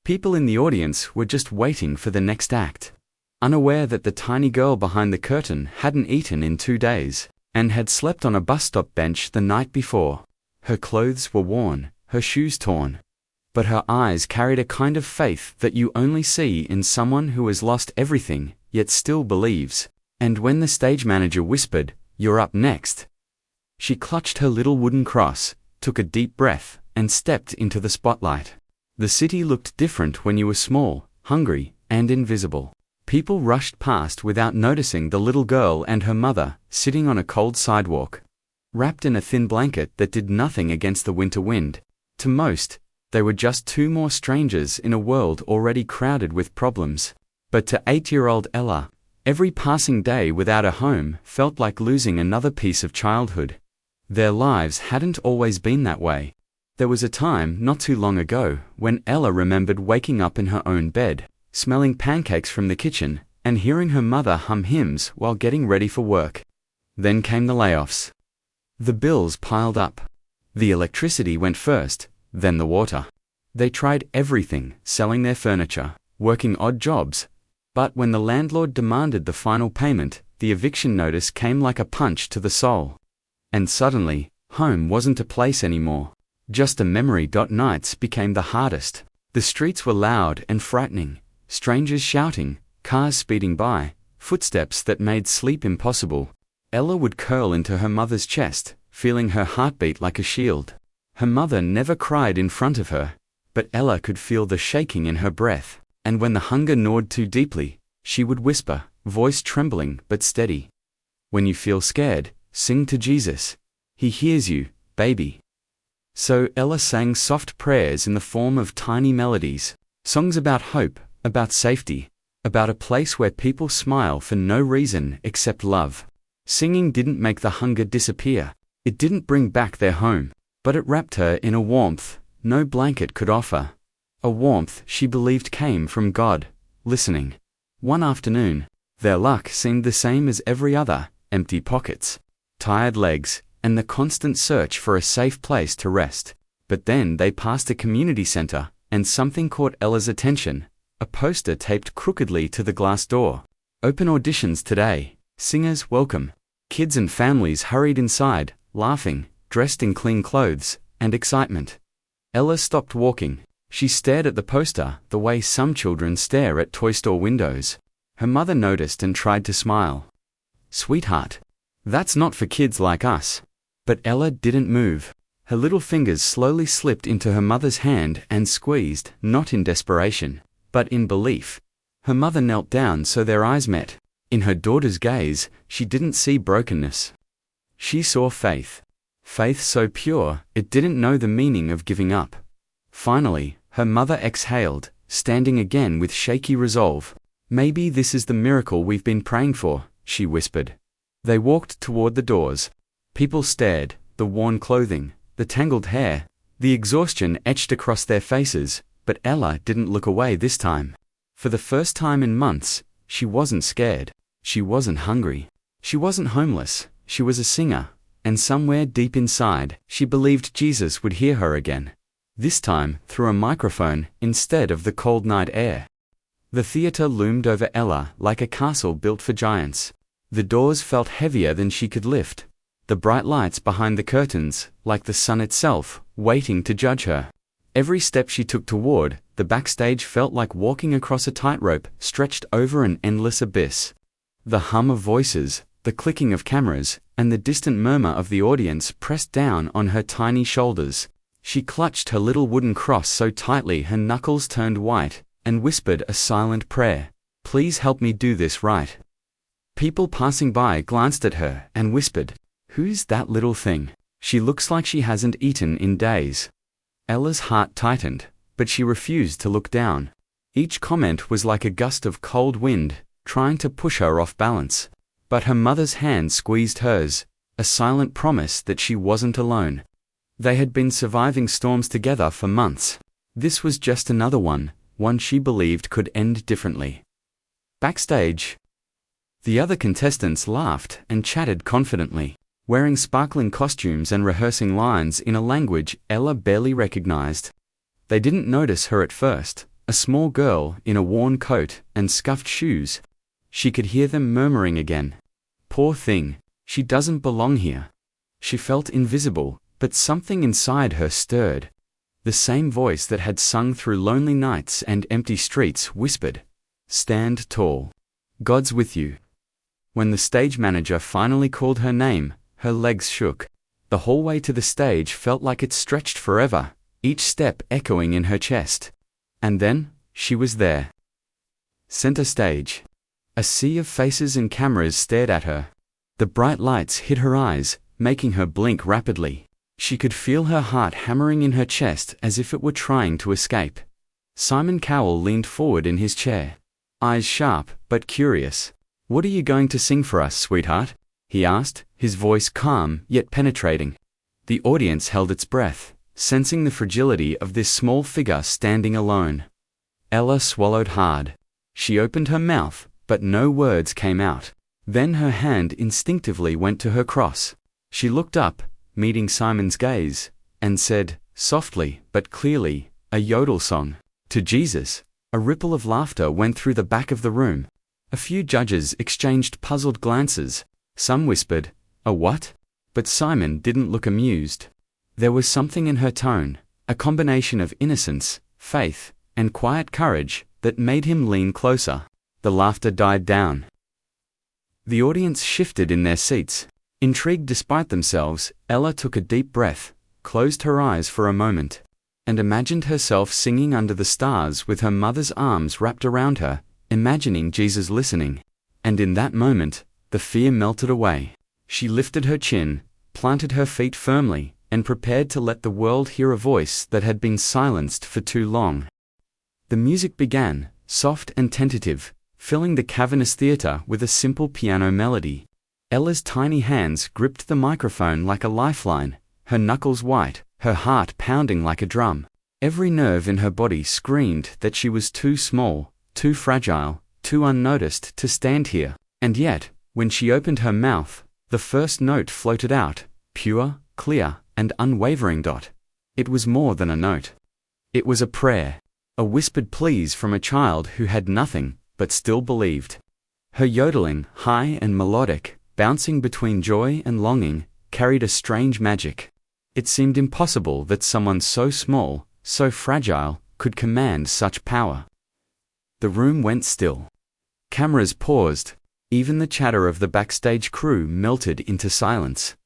People in the audience were just waiting for the next act, unaware that the tiny girl behind the curtain hadn't eaten in 2 days, and had slept on a bus stop bench the night before. Her clothes were worn, her shoes torn, but her eyes carried a kind of faith that you only see in someone who has lost everything, yet still believes. And when the stage manager whispered, "You're up next," she clutched her little wooden cross, took a deep breath, and stepped into the spotlight. The city looked different when you were small, hungry, and invisible. People rushed past without noticing the little girl and her mother, sitting on a cold sidewalk, wrapped in a thin blanket that did nothing against the winter wind. To most, they were just two more strangers in a world already crowded with problems. But to 8-year-old Ella, every passing day without a home felt like losing another piece of childhood. Their lives hadn't always been that way. There was a time not too long ago when Ella remembered waking up in her own bed, smelling pancakes from the kitchen, and hearing her mother hum hymns while getting ready for work. Then came the layoffs. The bills piled up. The electricity went first, then the water. They tried everything, selling their furniture, working odd jobs. But when the landlord demanded the final payment, the eviction notice came like a punch to the soul. And suddenly, home wasn't a place anymore. Just a memory. Nights became the hardest. The streets were loud and frightening. Strangers shouting, cars speeding by, footsteps that made sleep impossible. Ella would curl into her mother's chest, feeling her heartbeat like a shield. Her mother never cried in front of her, but Ella could feel the shaking in her breath. And when the hunger gnawed too deeply, she would whisper, voice trembling but steady, "When you feel scared, sing to Jesus. He hears you, baby." So Ella sang soft prayers in the form of tiny melodies, songs about hope, about safety, about a place where people smile for no reason except love. Singing didn't make the hunger disappear. It didn't bring back their home, but it wrapped her in a warmth no blanket could offer. A warmth she believed came from God, listening. One afternoon, their luck seemed the same as every other: empty pockets, tired legs, and the constant search for a safe place to rest. But then they passed a community center, and something caught Ella's attention: a poster taped crookedly to the glass door. "Open auditions today. Singers welcome." Kids and families hurried inside, laughing, dressed in clean clothes, and excitement. Ella stopped walking. She stared at the poster the way some children stare at toy store windows. Her mother noticed and tried to smile. "Sweetheart, that's not for kids like us." But Ella didn't move. Her little fingers slowly slipped into her mother's hand and squeezed, not in desperation, but in belief. Her mother knelt down so their eyes met. In her daughter's gaze, she didn't see brokenness. She saw faith. Faith so pure, it didn't know the meaning of giving up. Finally, her mother exhaled, standing again with shaky resolve. "Maybe this is the miracle we've been praying for," she whispered. They walked toward the doors. People stared, the worn clothing, the tangled hair, the exhaustion etched across their faces, but Ella didn't look away this time. For the first time in months, she wasn't scared. She wasn't hungry. She wasn't homeless. She was a singer, and somewhere deep inside, she believed Jesus would hear her again. This time, through a microphone, instead of the cold night air. The theater loomed over Ella like a castle built for giants. The doors felt heavier than she could lift. The bright lights behind the curtains, like the sun itself, waiting to judge her. Every step she took toward the backstage felt like walking across a tightrope stretched over an endless abyss. The hum of voices, the clicking of cameras, and the distant murmur of the audience pressed down on her tiny shoulders. She clutched her little wooden cross so tightly her knuckles turned white, and whispered a silent prayer: "Please help me do this right." People passing by glanced at her and whispered, "Who's that little thing? She looks like she hasn't eaten in days." Ella's heart tightened, but she refused to look down. Each comment was like a gust of cold wind, trying to push her off balance. But her mother's hand squeezed hers, a silent promise that she wasn't alone. They had been surviving storms together for months. This was just another one she believed could end differently. Backstage, the other contestants laughed and chatted confidently, wearing sparkling costumes and rehearsing lines in a language Ella barely recognized. They didn't notice her at first, a small girl in a worn coat and scuffed shoes. She could hear them murmuring again. Poor thing, she doesn't belong here. She felt invisible, but something inside her stirred. The same voice that had sung through lonely nights and empty streets whispered, "Stand tall. God's with you." When the stage manager finally called her name, her legs shook. The hallway to the stage felt like it stretched forever, each step echoing in her chest. And then, she was there. Center stage. A sea of faces and cameras stared at her. The bright lights hit her eyes, making her blink rapidly. She could feel her heart hammering in her chest as if it were trying to escape. Simon Cowell leaned forward in his chair, eyes sharp but curious. "What are you going to sing for us, sweetheart?" he asked, his voice calm yet penetrating. The audience held its breath, sensing the fragility of this small figure standing alone. Ella swallowed hard. She opened her mouth, but no words came out. Then her hand instinctively went to her cross. She looked up, meeting Simon's gaze, and said, softly but clearly, a Yodel song, "To Jesus." A ripple of laughter went through the back of the room. A few judges exchanged puzzled glances. Some whispered, "A what?" But Simon didn't look amused. There was something in her tone, a combination of innocence, faith, and quiet courage, that made him lean closer. The laughter died down. The audience shifted in their seats. Intrigued despite themselves, Ella took a deep breath, closed her eyes for a moment, and imagined herself singing under the stars with her mother's arms wrapped around her, imagining Jesus listening. And in that moment, the fear melted away. She lifted her chin, planted her feet firmly, and prepared to let the world hear a voice that had been silenced for too long. The music began, soft and tentative, filling the cavernous theater with a simple piano melody. Ella's tiny hands gripped the microphone like a lifeline, her knuckles white, her heart pounding like a drum. Every nerve in her body screamed that she was too small, too fragile, too unnoticed to stand here. And yet, when she opened her mouth, the first note floated out, pure, clear, and unwavering. It was more than a note. It was a prayer, a whispered please from a child who had nothing, but still believed. Her yodeling, high and melodic, bouncing between joy and longing, carried a strange magic. It seemed impossible that someone so small, so fragile, could command such power. The room went still. Cameras paused. Even the chatter of the backstage crew melted into silence.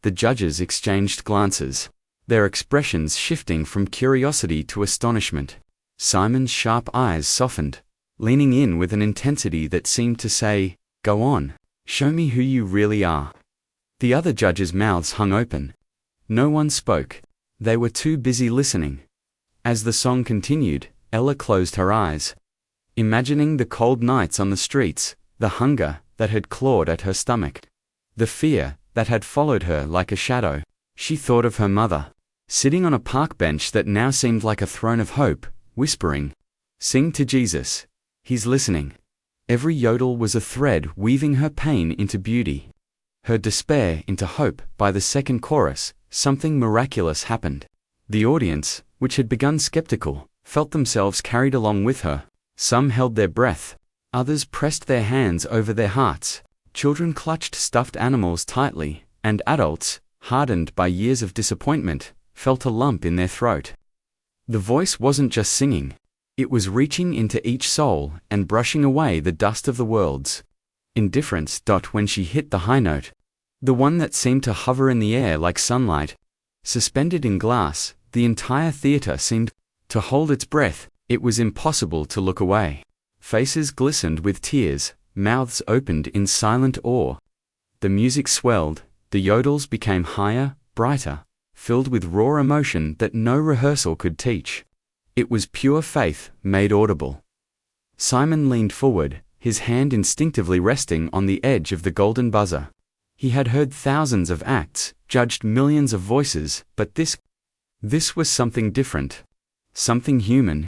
The judges exchanged glances, their expressions shifting from curiosity to astonishment. Simon's sharp eyes softened, leaning in with an intensity that seemed to say, "Go on, show me who you really are." The other judges' mouths hung open. No one spoke. They were too busy listening. As the song continued, Ella closed her eyes, imagining the cold nights on the streets, the hunger that had clawed at her stomach, the fear that had followed her like a shadow. She thought of her mother, sitting on a park bench that now seemed like a throne of hope, whispering, "Sing to Jesus. He's listening." Every yodel was a thread weaving her pain into beauty, her despair into hope. By the second chorus, something miraculous happened. The audience, which had begun skeptical, felt themselves carried along with her. Some held their breath. Others pressed their hands over their hearts. Children clutched stuffed animals tightly, and adults, hardened by years of disappointment, felt a lump in their throat. The voice wasn't just singing. It was reaching into each soul and brushing away the dust of the world's indifference. When she hit the high note, the one that seemed to hover in the air like sunlight, suspended in glass, the entire theater seemed to hold its breath. It was impossible to look away. Faces glistened with tears, mouths opened in silent awe. The music swelled, the yodels became higher, brighter, filled with raw emotion that no rehearsal could teach. It was pure faith made audible. Simon leaned forward, his hand instinctively resting on the edge of the golden buzzer. He had heard thousands of acts, judged millions of voices, but this was something different. Something human.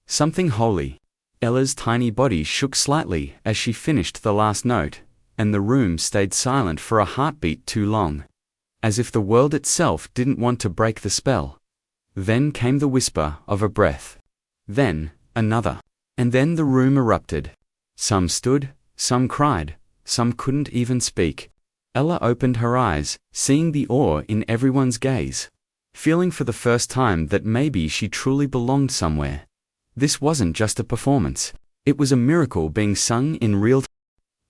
Something holy. Ella's tiny body shook slightly as she finished the last note, and the room stayed silent for a heartbeat too long, as if the world itself didn't want to break the spell. Then came the whisper of a breath. Then, another. And then the room erupted. Some stood, some cried, some couldn't even speak. Ella opened her eyes, seeing the awe in everyone's gaze, feeling for the first time that maybe she truly belonged somewhere. This wasn't just a performance. It was a miracle being sung in real time.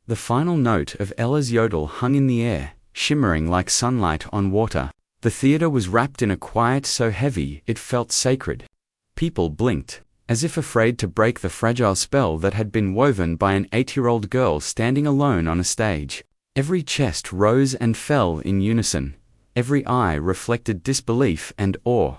The final note of Ella's yodel hung in the air, shimmering like sunlight on water. The theater was wrapped in a quiet so heavy it felt sacred. People blinked, as if afraid to break the fragile spell that had been woven by an 8-year-old girl standing alone on a stage. Every chest rose and fell in unison. Every eye reflected disbelief and awe.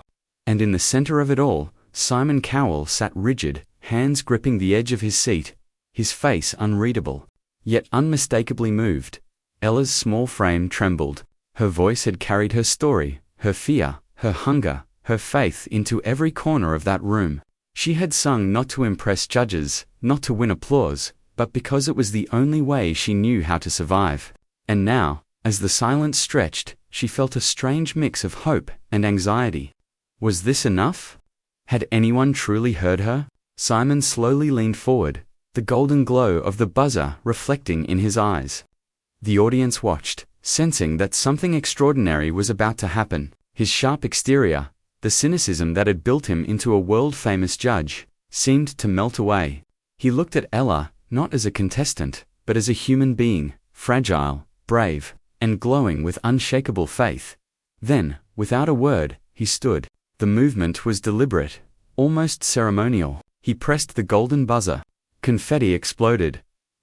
And in the center of it all, Simon Cowell sat rigid, hands gripping the edge of his seat, his face unreadable, yet unmistakably moved. Ella's small frame trembled. Her voice had carried her story, her fear, her hunger, her faith into every corner of that room. She had sung not to impress judges, not to win applause, but because it was the only way she knew how to survive. And now, as the silence stretched, she felt a strange mix of hope and anxiety. Was this enough? Had anyone truly heard her? Simon slowly leaned forward, the golden glow of the buzzer reflecting in his eyes. The audience watched, sensing that something extraordinary was about to happen. His sharp exterior, the cynicism that had built him into a world-famous judge, seemed to melt away. He looked at Ella, not as a contestant, but as a human being, fragile, brave, and glowing with unshakable faith. Then, without a word, he stood. The movement was deliberate, almost ceremonial. He pressed the golden buzzer. Confetti exploded,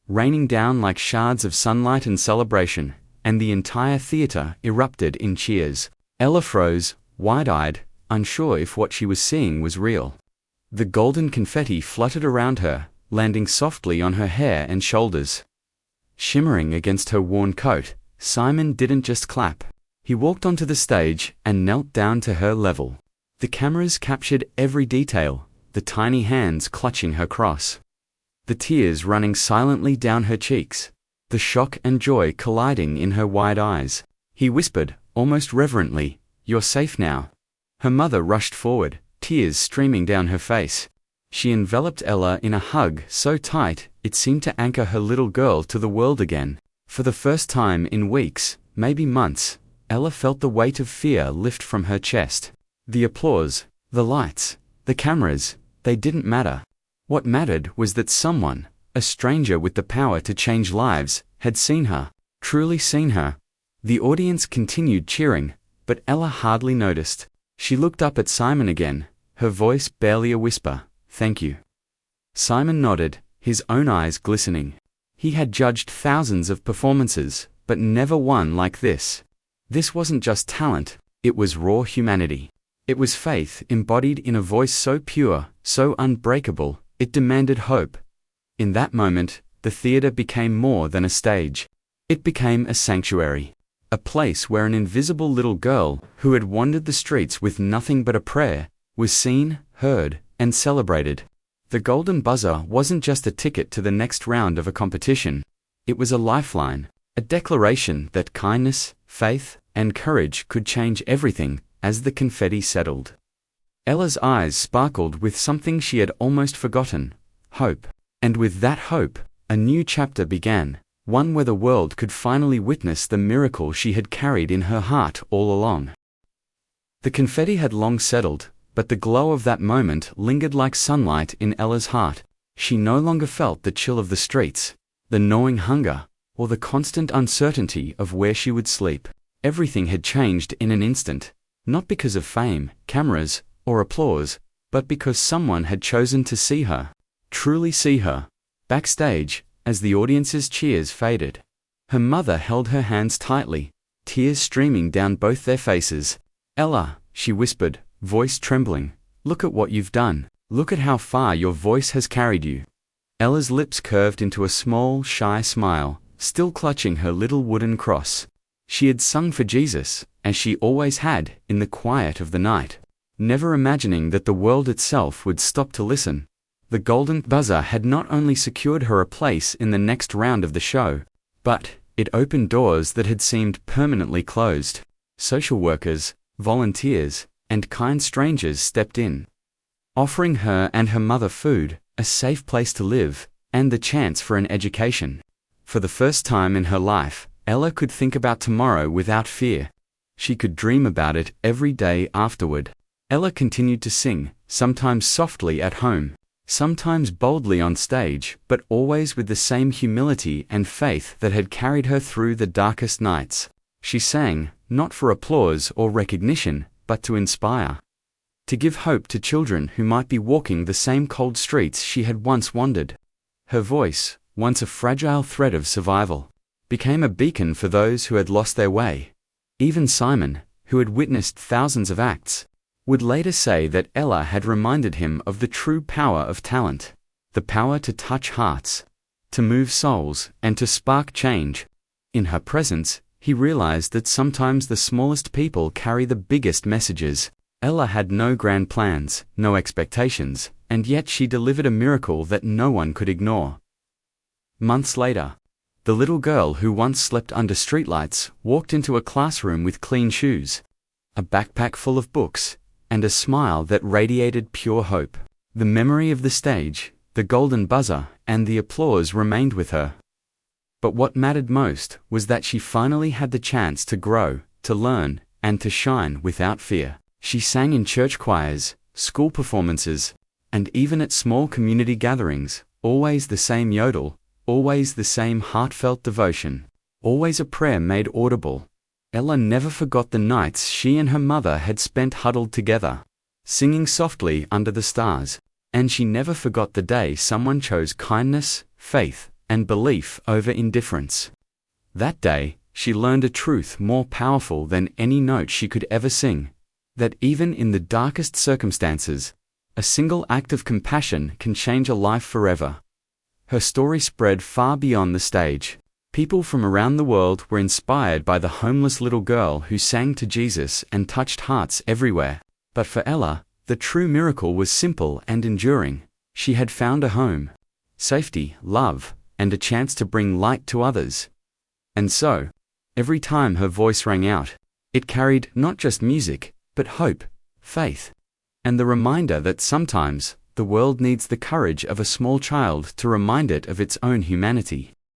raining down like shards of sunlight and celebration, and the entire theater erupted in cheers. Ella froze, wide-eyed, unsure if what she was seeing was real. The golden confetti fluttered around her, landing softly on her hair and shoulders. Shimmering against her worn coat, Simon didn't just clap. He walked onto the stage and knelt down to her level. The cameras captured every detail, the tiny hands clutching her cross, the tears running silently down her cheeks, the shock and joy colliding in her wide eyes. He whispered, almost reverently, "You're safe now." Her mother rushed forward, tears streaming down her face. She enveloped Ella in a hug so tight it seemed to anchor her little girl to the world again. For the first time in weeks, maybe months, Ella felt the weight of fear lift from her chest. The applause, the lights, the cameras, they didn't matter. What mattered was that someone, a stranger with the power to change lives, had seen her, truly seen her. The audience continued cheering, but Ella hardly noticed. She looked up at Simon again, her voice barely a whisper, "Thank you." Simon nodded, his own eyes glistening. He had judged thousands of performances, but never one like this. This wasn't just talent, it was raw humanity. It was faith embodied in a voice so pure, so unbreakable, it demanded hope. In that moment, the theater became more than a stage. It became a sanctuary. A place where an invisible little girl, who had wandered the streets with nothing but a prayer, was seen, heard, and celebrated. The golden buzzer wasn't just a ticket to the next round of a competition. It was a lifeline, a declaration that kindness, faith, and courage could change everything. As the confetti settled, Ella's eyes sparkled with something she had almost forgotten: hope. And with that hope, a new chapter began, one where the world could finally witness the miracle she had carried in her heart all along. The confetti had long settled, but the glow of that moment lingered like sunlight in Ella's heart. She no longer felt the chill of the streets, the gnawing hunger, or the constant uncertainty of where she would sleep. Everything had changed in an instant. Not because of fame, cameras, or applause, but because someone had chosen to see her, truly see her. Backstage, as the audience's cheers faded, her mother held her hands tightly, tears streaming down both their faces. "Ella," she whispered, voice trembling, "look at what you've done. Look at how far your voice has carried you." Ella's lips curved into a small, shy smile, still clutching her little wooden cross. She had sung for Jesus, as she always had, in the quiet of the night, never imagining that the world itself would stop to listen. The golden buzzer had not only secured her a place in the next round of the show, but it opened doors that had seemed permanently closed. Social workers, volunteers, and kind strangers stepped in, offering her and her mother food, a safe place to live, and the chance for an education. For the first time in her life, Ella could think about tomorrow without fear. She could dream about it every day afterward. Ella continued to sing, sometimes softly at home, sometimes boldly on stage, but always with the same humility and faith that had carried her through the darkest nights. She sang, not for applause or recognition, but to inspire. To give hope to children who might be walking the same cold streets she had once wandered. Her voice, once a fragile thread of survival, became a beacon for those who had lost their way. Even Simon, who had witnessed thousands of acts, would later say that Ella had reminded him of the true power of talent, the power to touch hearts, to move souls, and to spark change. In her presence, he realized that sometimes the smallest people carry the biggest messages. Ella had no grand plans, no expectations, and yet she delivered a miracle that no one could ignore. Months later, the little girl who once slept under streetlights walked into a classroom with clean shoes, a backpack full of books, and a smile that radiated pure hope. The memory of the stage, the golden buzzer, and the applause remained with her. But what mattered most was that she finally had the chance to grow, to learn, and to shine without fear. She sang in church choirs, school performances, and even at small community gatherings, always the same yodel, always the same heartfelt devotion, always a prayer made audible. Ella never forgot the nights she and her mother had spent huddled together, singing softly under the stars, and she never forgot the day someone chose kindness, faith, and belief over indifference. That day, she learned a truth more powerful than any note she could ever sing, that even in the darkest circumstances, a single act of compassion can change a life forever. Her story spread far beyond the stage. People from around the world were inspired by the homeless little girl who sang to Jesus and touched hearts everywhere. But for Ella, the true miracle was simple and enduring. She had found a home, safety, love, and a chance to bring light to others. And so, every time her voice rang out, it carried not just music, but hope, faith, and the reminder that sometimes the world needs the courage of a small child to remind it of its own humanity.